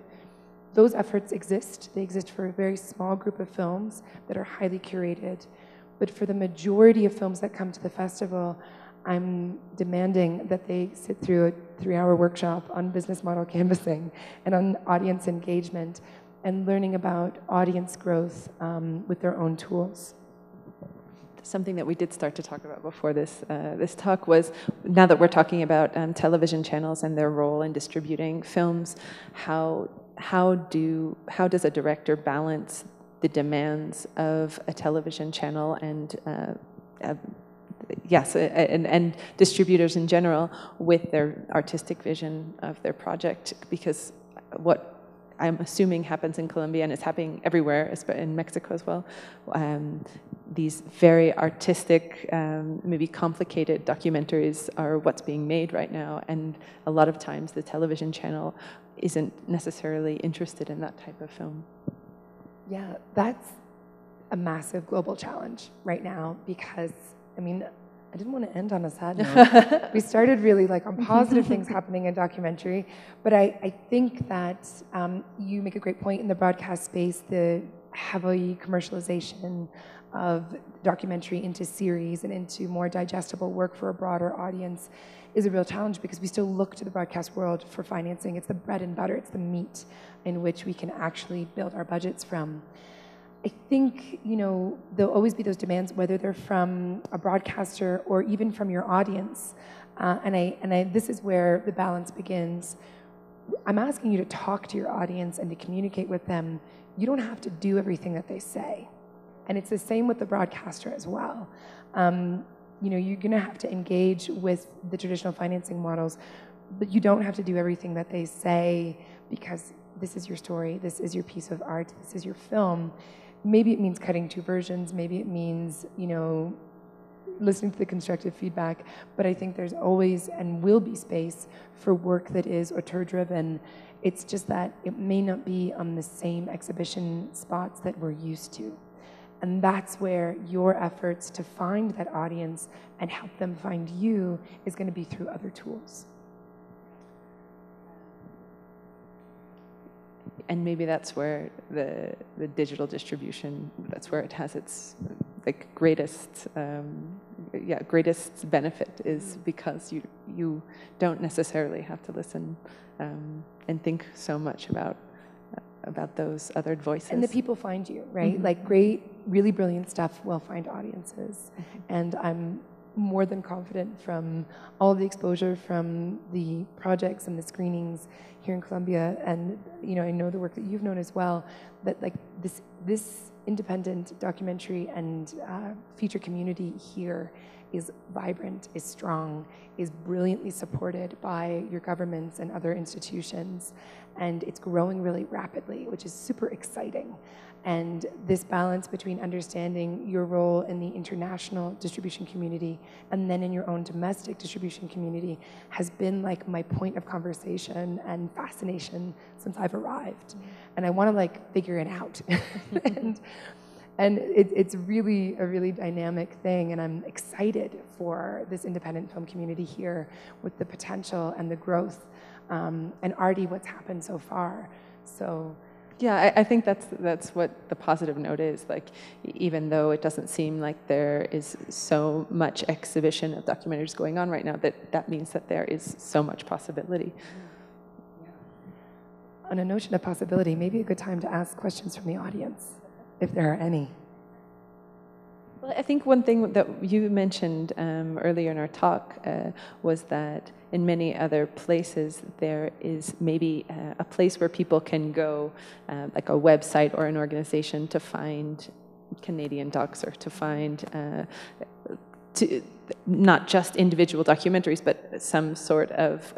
those efforts exist. They exist for a very small group of films that are highly curated. But for the majority of films that come to the festival, I'm demanding that they sit through a 3-hour workshop on business model canvassing and on audience engagement and learning about audience growth with their own tools. Something that we did start to talk about before this talk was, now that we're talking about television channels and their role in distributing films, how does a director balance the demands of a television channel and yes, and distributors in general with their artistic vision of their project, because what I'm assuming happens in Colombia, and it's happening everywhere, in Mexico as well, these very artistic, maybe complicated documentaries are what's being made right now, and a lot of times the television channel isn't necessarily interested in that type of film. Yeah, that's a massive global challenge right now, because, I mean, I didn't want to end on a sad note. We started really like on positive things happening in documentary, but I think that you make a great point in the broadcast space. The heavy commercialization of documentary into series and into more digestible work for a broader audience is a real challenge, because we still look to the broadcast world for financing. It's the bread and butter, it's the meat in which we can actually build our budgets from. I think, you know, there'll always be those demands, whether they're from a broadcaster or even from your audience. This is where the balance begins. I'm asking you to talk to your audience and to communicate with them. You don't have to do everything that they say. And it's the same with the broadcaster as well. You know, you're going to have to engage with the traditional financing models, but you don't have to do everything that they say, because this is your story, this is your piece of art, this is your film. Maybe it means cutting 2 versions, maybe it means, you know, listening to the constructive feedback, but I think there's always and will be space for work that is auteur-driven. It's just that it may not be on the same exhibition spots that we're used to. And that's where your efforts to find that audience and help them find you is going to be through other tools. And maybe that's where the digital distribution, that's where it has its like greatest benefit, is because you don't necessarily have to listen and think so much about those other voices. And the people find you, right? Mm-hmm. Like great, really brilliant stuff will find audiences. Mm-hmm. And I'm more than confident from all the exposure from the projects and the screenings here in Colombia, and you know, I know the work that you've known as well, that like this independent documentary and feature community here is vibrant, is strong, is brilliantly supported by your governments and other institutions, and it's growing really rapidly, which is super exciting. And this balance between understanding your role in the international distribution community and then in your own domestic distribution community has been like my point of conversation and fascination since I've arrived. Mm-hmm. And I want to like figure it out. And it's really a really dynamic thing, and I'm excited for this independent film community here with the potential and the growth, and already what's happened so far. So. Yeah, I think that's what the positive note is. Like, even though it doesn't seem like there is so much exhibition of documentaries going on right now, that means that there is so much possibility. Yeah. On a notion of possibility, maybe a good time to ask questions from the audience, if there are any. Well, I think one thing that you mentioned earlier in our talk was that in many other places there is maybe a place where people can go, like a website or an organization, to find Canadian docs, or to find not just individual documentaries, but some sort of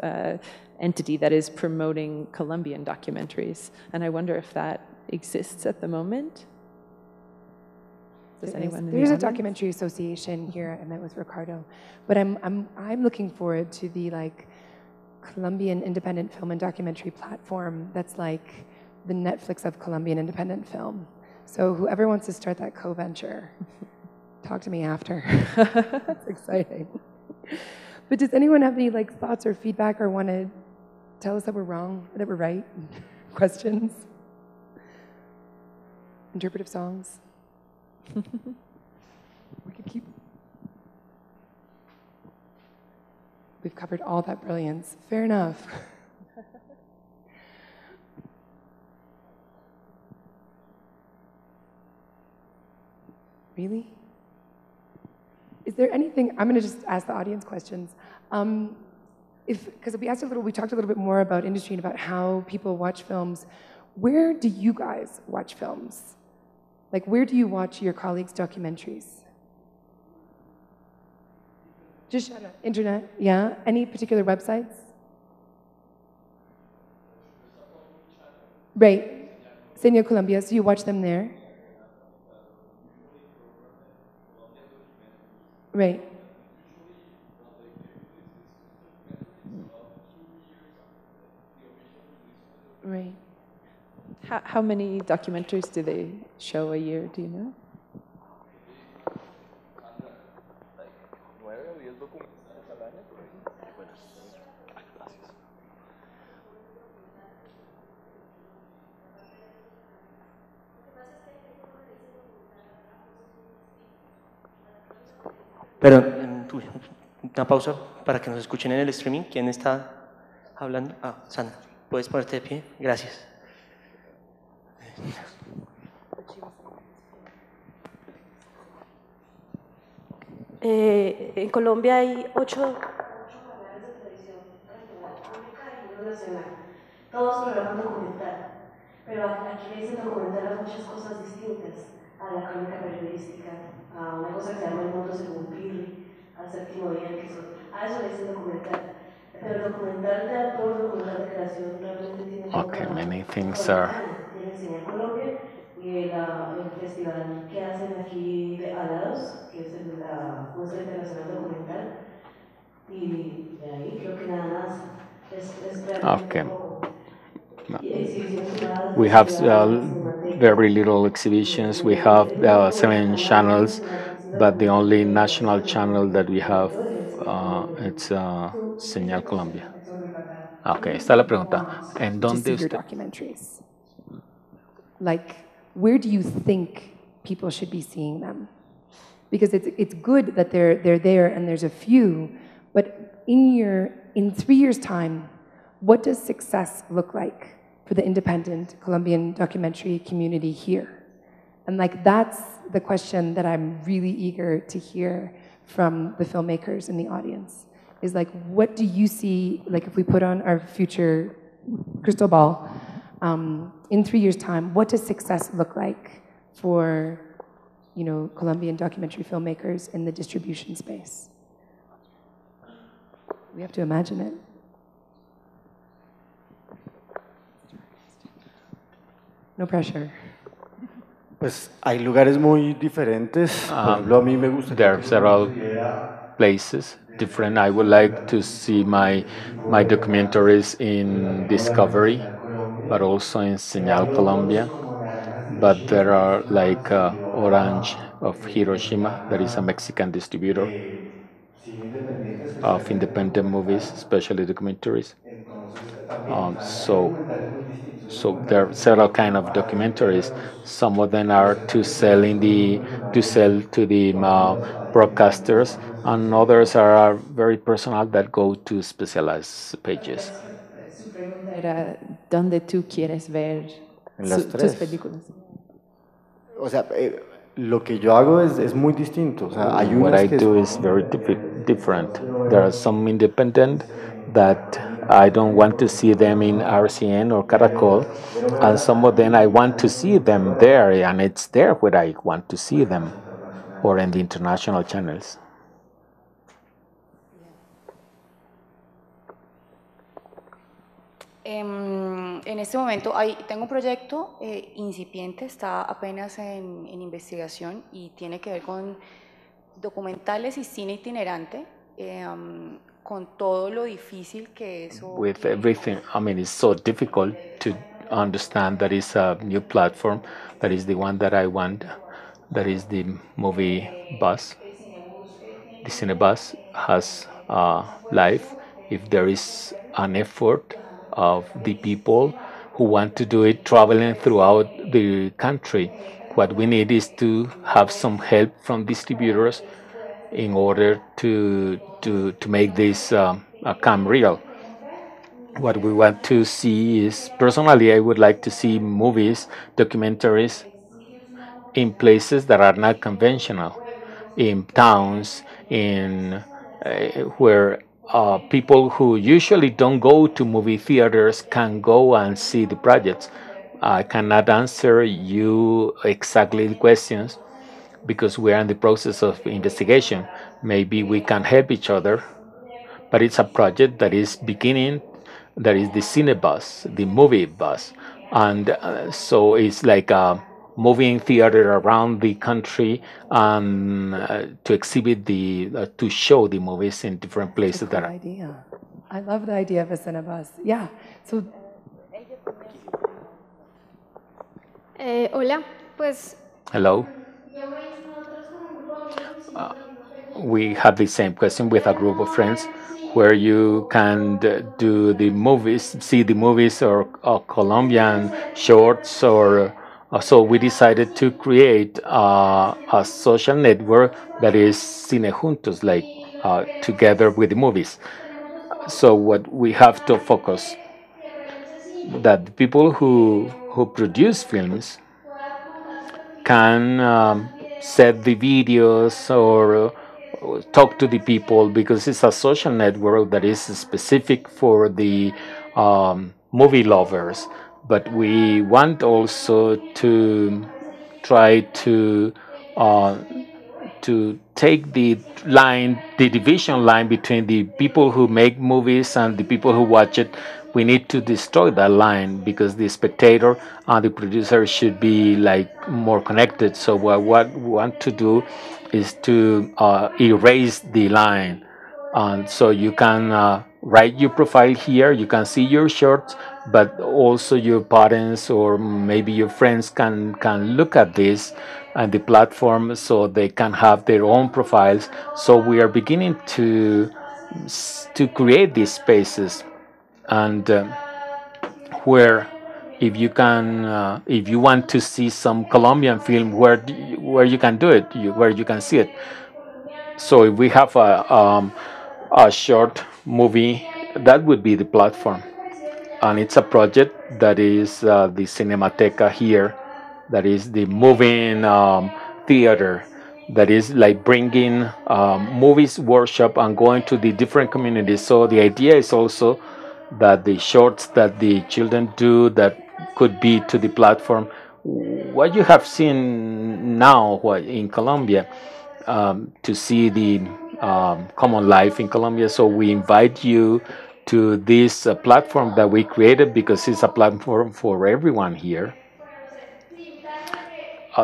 entity that is promoting Colombian documentaries. And I wonder if that exists at the moment. There's a documentary association here. I met with Ricardo, but I'm looking forward to the like Colombian independent film and documentary platform that's like the Netflix of Colombian independent film. So whoever wants to start that co-venture, talk to me after. That's exciting. But does anyone have any like thoughts or feedback, or want to tell us that we're wrong or that we're right? Questions? Interpretive songs? We could keep. We've covered all that brilliance. Fair enough. Really? Is there anything? I'm going to just ask the audience questions. Because we talked a little bit more about industry and about how people watch films. Where do you guys watch films? Like, where do you watch your colleagues' documentaries? Just shut up. Internet, yeah. Any particular websites? Right. Señor Colombia, so you watch them there? Right. Right. How many documentaries do they show a year? Do you know? Pero, una pausa para que nos escuchen en el streaming. ¿Quién está hablando? Ah, Sandra, ¿puedes ponerte de pie? Gracias. En Colombia hay 8 canales de televisión regional, pública y uno nacional. Todos programan documental, pero aquí le dicen documental a muchas cosas distintas, a la crónica periodística, a una cosa que se llama el mundo según Pirri, al séptimo día, que son, a eso le dicen documental. Pero el documental de autor, documental de creación, realmente tiene Okay, many things are. tiene Enseñar Colombia y el festival que hacen aquí de Alados, que es la muestra internacional documental, y de ahí creo que nada más. Es realmente Okay. como exhibición privada, We have cinemateca. very little exhibitions. We have 7 channels, but the only national channel that we have it's Señal Colombia. Okay, está la pregunta. ¿En To dónde see your usted? documentaries. Like, where do you think people should be seeing them? Because it's good that they're there and there's a few, but in 3 years' time, what does success look like for the independent Colombian documentary community here? And like that's the question that I'm really eager to hear from the filmmakers in the audience. Is like, what do you see? Like, if we put on our future crystal ball, in 3 years' time, what does success look like for, Colombian documentary filmmakers in the distribution space? We have to imagine it. No pressure. Pues hay lugares muy diferentes. Por ejemplo, a mí me gusta. There are several places different. I would like to see my documentaries in Discovery, but also in Señal Colombia. But there are like Orange of Hiroshima, that is a Mexican distributor of independent movies, especially documentaries. So there are several kind of documentaries. Some of them are to sell to the broadcasters, and others are very personal that go to specialized pages. Su pregunta era, ¿dónde tú quieres ver En las tus tres. películas? O sea, lo que yo hago es muy distinto. O sea, hay What unas I que do is very different. There are some independent that I don't want to see them in RCN or Caracol, and some of them I want to see them there, and it's there where I want to see them, or in the international channels. En este momento tengo un proyecto incipiente, está apenas en investigación y tiene que ver con documentales y cine itinerante, con todo lo difícil que eso... With everything, I mean, it's so difficult to understand that it's a new platform, that is the one that I want, that is the movie bus. The Cinebus has life if there is an effort of the people who want to do it traveling throughout the country. What we need is to have some help from distributors in order to make this come real. What we want to see is, personally, I would like to see movies, documentaries in places that are not conventional, in towns, in where people who usually don't go to movie theaters can go and see the projects. I cannot answer you exactly the questions, because we are in the process of investigation. Maybe we can help each other, but it's a project that is beginning, that is the cinebus, the movie bus. And so it's like a moving theater around the country and to exhibit to show the movies in different places Cool idea. I love the idea of a cinebus. Yeah. So Hola, pues hello. We have the same question with a group of friends where you can do the movies, see the movies or Colombian shorts or so we decided to create a social network that is Cine Juntos, like together with the movies. So what we have to focus that the people who produce films can set the videos or talk to the people because it's a social network that is specific for the movie lovers. But we want also to try uh, to take the line, the division line between the people who make movies and the people who watch it. We need to destroy that line because the spectator and the producer should be like more connected. So what we want to do is to erase the line. And so you can write your profile here, you can see your shorts, but also your parents or maybe your friends can look at this and the platform so they can have their own profiles. So we are beginning to create these spaces and where if you can if you want to see some Colombian film where you can do it where you can see it. So if we have a short movie, that would be the platform. And it's a project that is the Cinemateca here, that is the moving theater, that is like bringing movies workshop and going to the different communities. So the idea is also that the shorts that the children do that could be to the platform, what you have seen now in Colombia, to see the common life in Colombia. So we invite you to this platform that we created because it's a platform for everyone here.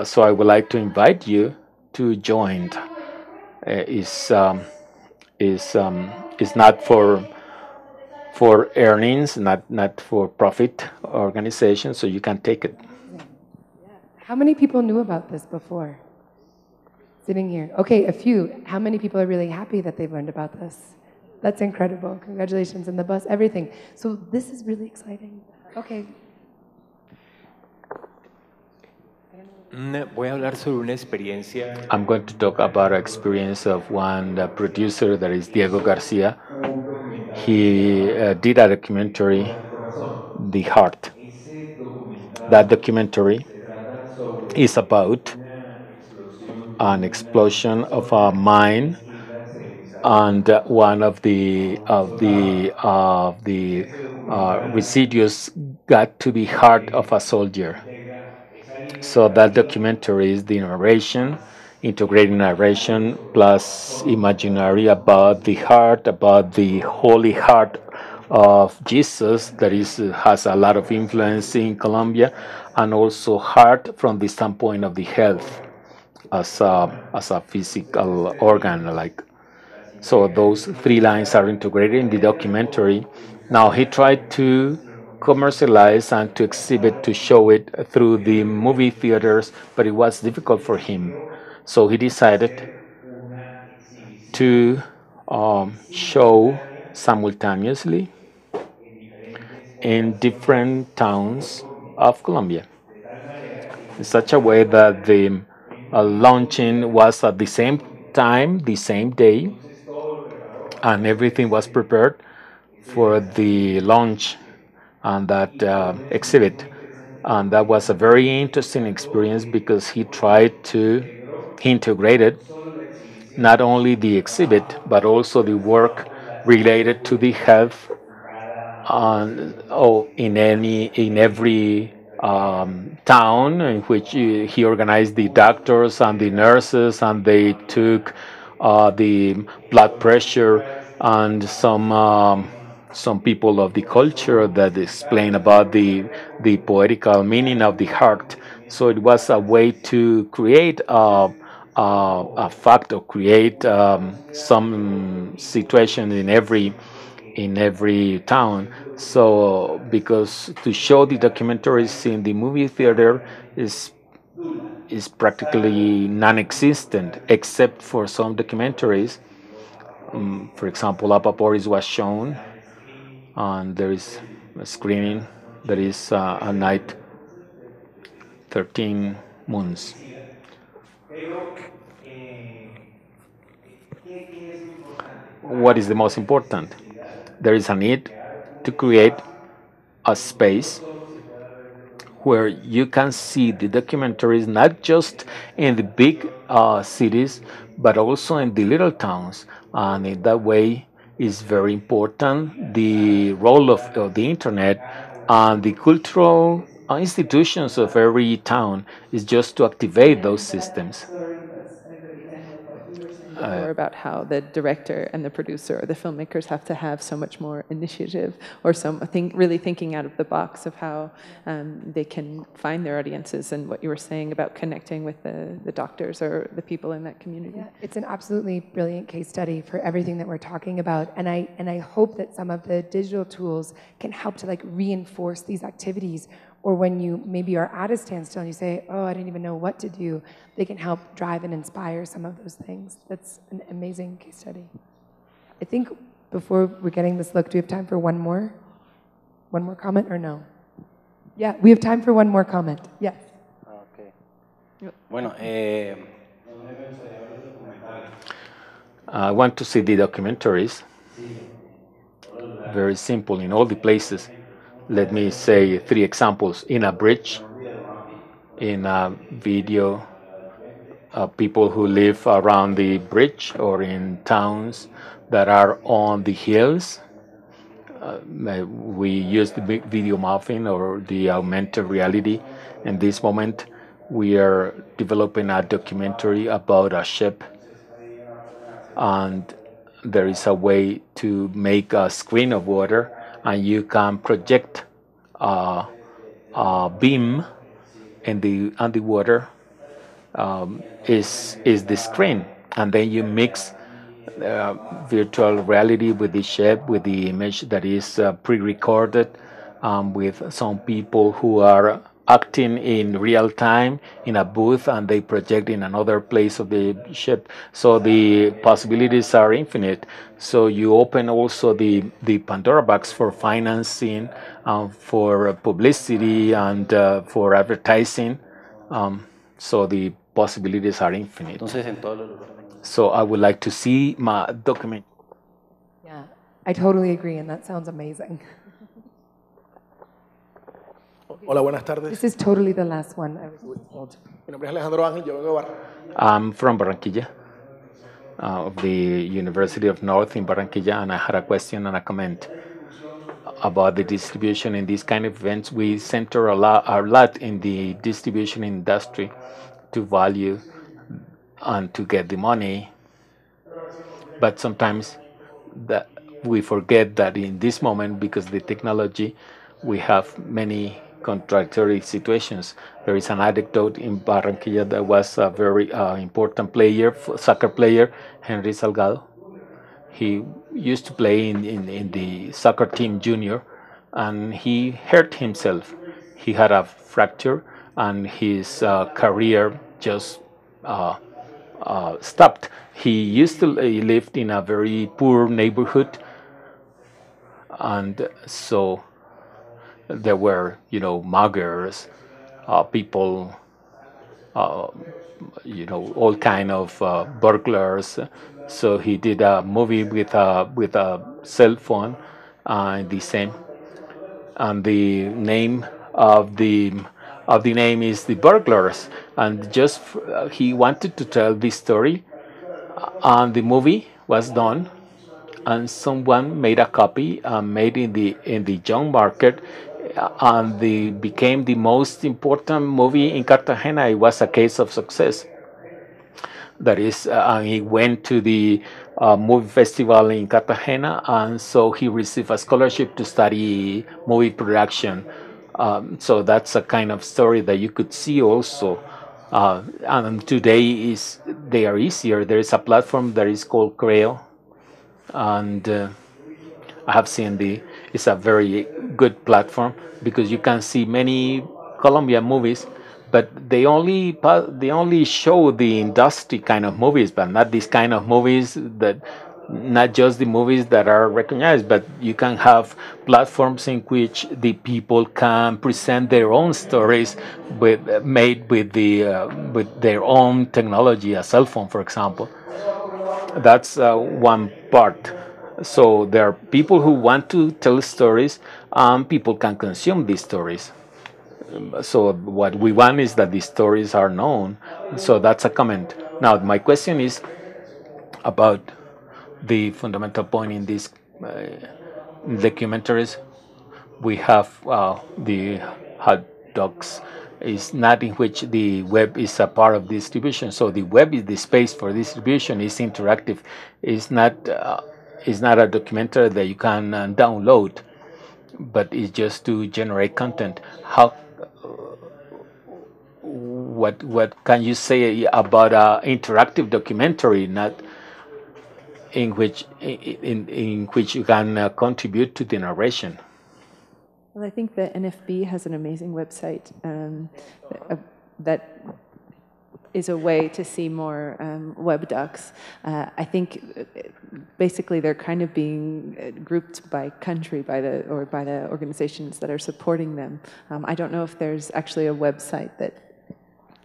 So I would like to invite you to join. It's is not for earnings, not for profit organization. So you can take it. how many people knew about this before? Sitting here. Okay, a few. How many people are really happy that they've learned about this? That's incredible. Congratulations. And the bus, everything. So this is really exciting. Okay. Voy a hablar sobre una experiencia. I'm going to talk about an experience of one producer that is Diego Garcia. He did a documentary, The Heart. That documentary is about an explosion of a mine, and one of the residues got to the heart of a soldier. So that documentary is the narration, integrating narration plus imaginary about the heart, about the holy heart of Jesus that has a lot of influence in Colombia, and also heart from the standpoint of the health as a physical organ. Like, so those three lines are integrated in the documentary. Now he tried to commercialize and to exhibit, to show it through the movie theaters, but it was difficult for him. So he decided to show simultaneously in different towns of Colombia, in such a way that the launching was at the same time, the same day, and everything was prepared for the launch and that exhibit. And that was a very interesting experience because he tried to integrate it, not only the exhibit, but also the work related to the health in every town in which he organized the doctors and the nurses, and they took the blood pressure and some people of the culture that explain about the poetical meaning of the heart. So it was a way to create a fact, or create some situation in every town. So because to show the documentaries in the movie theater is practically non-existent, except for some documentaries. For example, Apaporis was shown, and there is a screening. There is a night, 13 moons. What is the most important? There is a need to create a space where you can see the documentaries not just in the big cities, but also in the little towns. And in that way, is very important the role of the internet and the cultural institutions of every town is just to activate those systems. Before about how the director and the producer or the filmmakers have to have so much more initiative, or something really thinking out of the box of how they can find their audiences, and what you were saying about connecting with the doctors or the people in that community. Yeah, it's an absolutely brilliant case study for everything that we're talking about, and I hope that some of the digital tools can help to like reinforce these activities. Or when you maybe are at a standstill and you say, oh, I didn't even know what to do, they can help drive and inspire some of those things. That's an amazing case study. I think before we're getting this look, do we have time for one more? One more comment or no? Yeah, we have time for one more comment. Yes. Okay. Bueno, I want to see the documentaries. Very simple in all the places. Let me say 3 examples. In a bridge, in a video, people who live around the bridge, or in towns that are on the hills. We use the big video mapping or the augmented reality. In this moment, we are developing a documentary about a ship, and there is a way to make a screen of water, and you can project a beam in the underwater is the screen, and then you mix virtual reality with the shape, with the image that is pre-recorded, with some people who are acting in real time in a booth, and they project in another place of the ship. So the possibilities are infinite. So you open also the Pandora box for financing, for publicity, and for advertising. So the possibilities are infinite. So I would like to see my document. Yeah, I totally agree, and that sounds amazing. Hola, buenas tardes. This is totally the last one. Mi nombre es Alejandro Ángel, yo vengo de Barranquilla. I'm from Barranquilla, of the University of North in Barranquilla, and I had a question and a comment about the distribution in these kind of events. We center a lot in the distribution industry to value and to get the money, but sometimes that we forget that in this moment, because the technology, we have many contradictory situations. There is an anecdote in Barranquilla that was a very important player, soccer player, Henry Salgado. He used to play in the soccer team junior, and he hurt himself. He had a fracture, and his career just stopped. He used to live in a very poor neighborhood, and so there were, muggers, people, all kind of burglars. So he did a movie with a cell phone, the same, and the name of the name is The Burglars, and just he wanted to tell this story, and the movie was done, and someone made a copy, made in the junk market, and became the most important movie in Cartagena. It was a case of success. That is, he went to the movie festival in Cartagena, and so he received a scholarship to study movie production. So that's a kind of story that you could see also. And today they are easier. There is a platform that is called Creo, and I have seen it's a very good platform because you can see many Colombian movies, but they only show the industry kind of movies, but not these kind of movies that not just the movies that are recognized, but you can have platforms in which the people can present their own stories made with their own technology, a cell phone, for example. That's one part. So there are people who want to tell stories, and people can consume these stories. So what we want is that these stories are known. So that's a comment. Now my question is about the fundamental point in these documentaries. We have the hot dogs is not in which the web is a part of distribution. So the web is the space for distribution. It's interactive. It's not a documentary that you can download, but it's just to generate content. What can you say about an interactive documentary, not in which you can contribute to the narration? Well, I think the NFB has an amazing website that is a way to see more web docs. I think basically they're kind of being grouped by country by the organizations that are supporting them. I don't know if there's actually a website that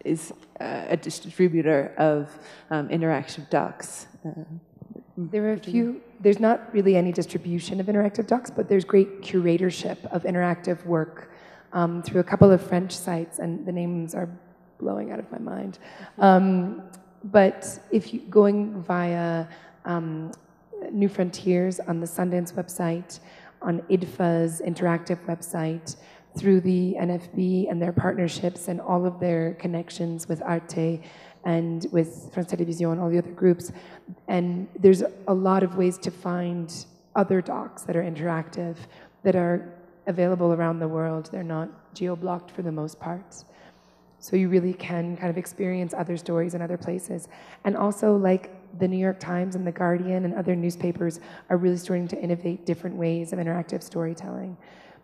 is a distributor of interactive docs. There are a few, there's not really any distribution of interactive docs, but there's great curatorship of interactive work through a couple of French sites, and the names are blowing out of my mind. But if you going via New Frontiers on the Sundance website, on IDFA's interactive website, through the NFB and their partnerships and all of their connections with Arte and with France Télévisions and all the other groups. And there's a lot of ways to find other docs that are interactive, that are available around the world. They're not geo-blocked for the most part. So you really can kind of experience other stories in other places. And also, like, the New York Times and the Guardian and other newspapers are really starting to innovate different ways of interactive storytelling.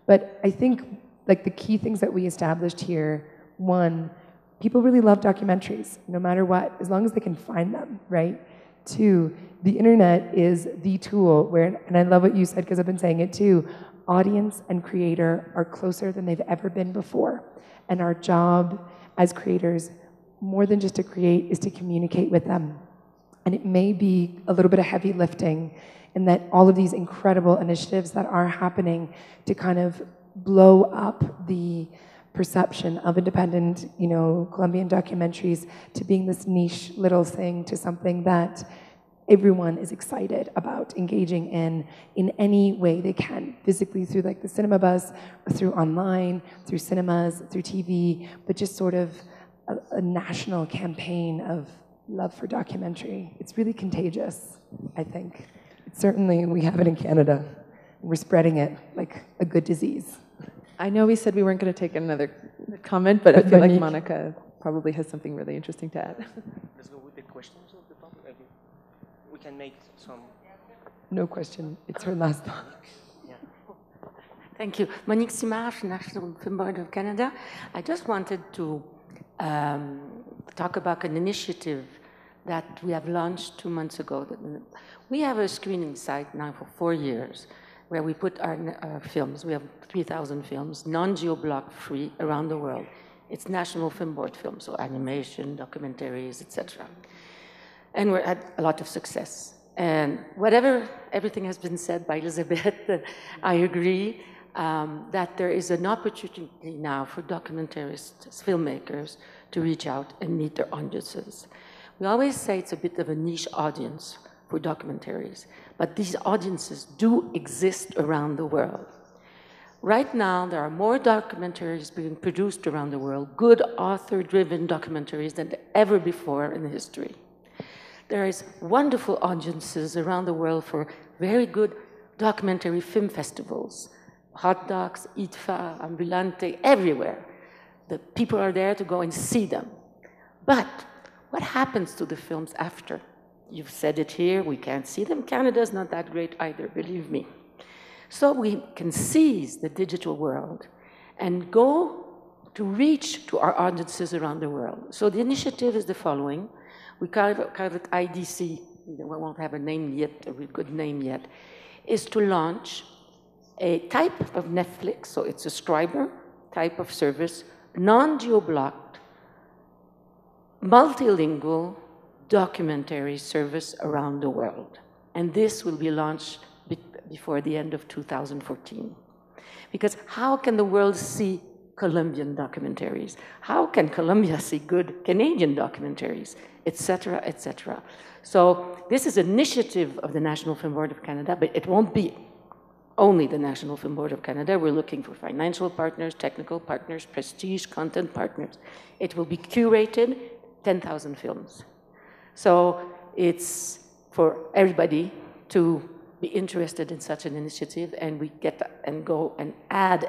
But I think, like, the key things that we established here, one, people really love documentaries, no matter what, as long as they can find them, right? Two, the internet is the tool where, and I love what you said because I've been saying it too, audience and creator are closer than they've ever been before. And our job as creators, more than just to create, is to communicate with them. And it may be a little bit of heavy lifting in that all of these incredible initiatives that are happening to kind of blow up the perception of independent, Colombian documentaries to being this niche little thing to something that everyone is excited about engaging in any way they can, physically through like the cinema bus, through online, through cinemas, through TV, but just sort of a national campaign of love for documentary. It's really contagious, I think. Certainly we have it in Canada. We're spreading it like a good disease. I know we said we weren't going to take another comment, but I feel like Monica probably has something really interesting to add. Let's go with the questions of the public. We can make some. No question. It's her last one. Yeah. Thank you. Monique Simard, National Film Board of Canada. I just wanted to talk about an initiative that we have launched 2 months ago. We have a screening site now for 4 years where we put our films. We have 3,000 films, non-geo-block free around the world. It's National Film Board films, so animation, documentaries, etc. And we're at a lot of success. And everything has been said by Elizabeth, I agree that there is an opportunity now for documentarists, filmmakers, to reach out and meet their audiences. We always say it's a bit of a niche audience for documentaries, but these audiences do exist around the world. Right now, there are more documentaries being produced around the world, good author-driven documentaries than ever before in history. There is wonderful audiences around the world for very good documentary film festivals. Hot Docs, ITFA, Ambulante, everywhere. The people are there to go and see them. But what happens to the films after? You've said it here, we can't see them. Canada's not that great either, believe me. So we can seize the digital world and go to reach to our audiences around the world. So the initiative is the following. We call it IDC, we won't have a name yet, a good name yet, is to launch a type of Netflix, so it's a subscriber type of service, non-geo-blocked, multilingual documentary service around the world. And this will be launched before the end of 2014. Because how can the world see Colombian documentaries? How can Colombia see good Canadian documentaries, et cetera, et cetera? So this is an initiative of the National Film Board of Canada, but it won't be only the National Film Board of Canada. We're looking for financial partners, technical partners, prestige, content partners. It will be curated, 10,000 films. So it's for everybody to be interested in such an initiative, and we get and go and add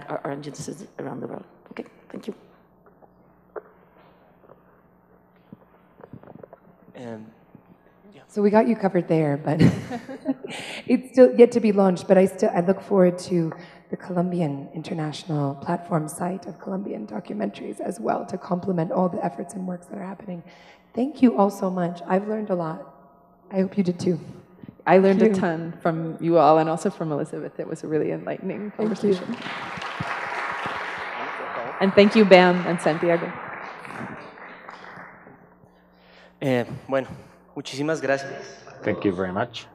our audiences around the world. Okay, thank you. So we got you covered there, but it's still yet to be launched. But I look forward to the Colombian International Platform site of Colombian documentaries as well, to complement all the efforts and works that are happening. Thank you all so much. I've learned a lot. I hope you did too. I learned a ton from you all and also from Elizabeth. It was a really enlightening conversation. And thank you, Bam and Santiago. Bueno, muchísimas gracias. Thank you very much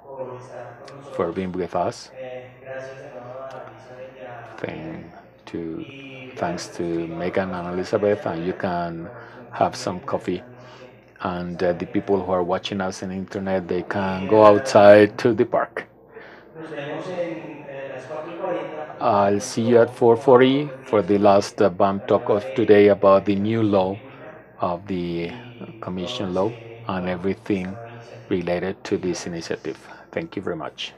for being with us. Thanks to Meghan and Elizabeth, and you can have some coffee. And the people who are watching us on the internet, they can go outside to the park. I'll see you at 4:40 for the last BAM talk of today about the new law of the Commission law and everything related to this initiative. Thank you very much.